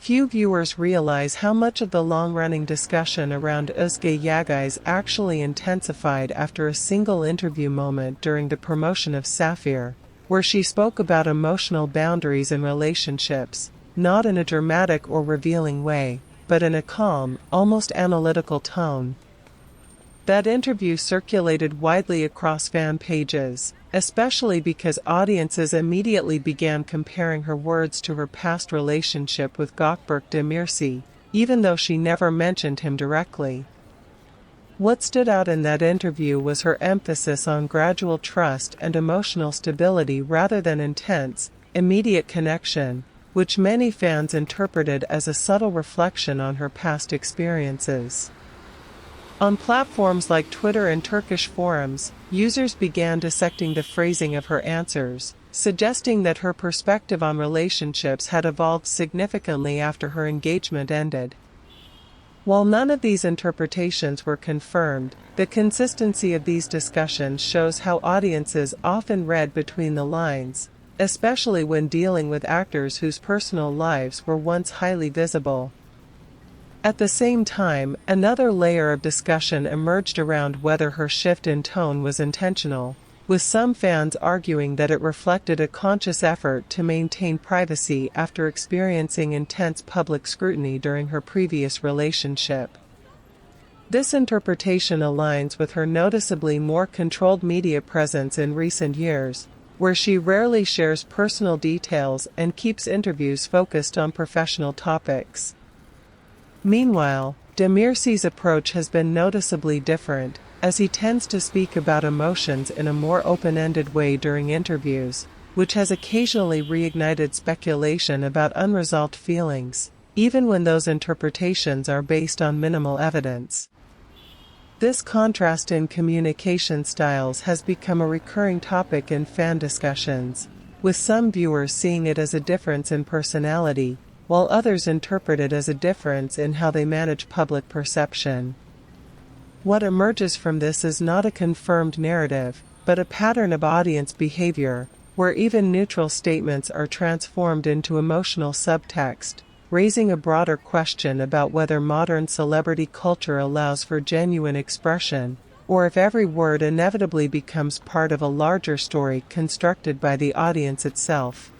few viewers realize how much of the long-running discussion around Özge Yağız actually intensified after a single interview moment during the promotion of Sapphire, where she spoke about emotional boundaries in relationships, not in a dramatic or revealing way, but in a calm, almost analytical tone. That interview circulated widely across fan pages, especially because audiences immediately began comparing her words to her past relationship with Gökberk Demirci, even though she never mentioned him directly. What stood out in that interview was her emphasis on gradual trust and emotional stability rather than intense, immediate connection, which many fans interpreted as a subtle reflection on her past experiences. On platforms like Twitter and Turkish forums, users began dissecting the phrasing of her answers, suggesting that her perspective on relationships had evolved significantly after her engagement ended. While none of these interpretations were confirmed, the consistency of these discussions shows how audiences often read between the lines, especially when dealing with actors whose personal lives were once highly visible. At the same time, another layer of discussion emerged around whether her shift in tone was intentional, with some fans arguing that it reflected a conscious effort to maintain privacy after experiencing intense public scrutiny during her previous relationship. This interpretation aligns with her noticeably more controlled media presence in recent years, where she rarely shares personal details and keeps interviews focused on professional topics. Meanwhile, Demirci's approach has been noticeably different, as he tends to speak about emotions in a more open-ended way during interviews, which has occasionally reignited speculation about unresolved feelings, even when those interpretations are based on minimal evidence. This contrast in communication styles has become a recurring topic in fan discussions, with some viewers seeing it as a difference in personality, while others interpret it as a difference in how they manage public perception. What emerges from this is not a confirmed narrative, but a pattern of audience behavior, where even neutral statements are transformed into emotional subtext, raising a broader question about whether modern celebrity culture allows for genuine expression, or if every word inevitably becomes part of a larger story constructed by the audience itself.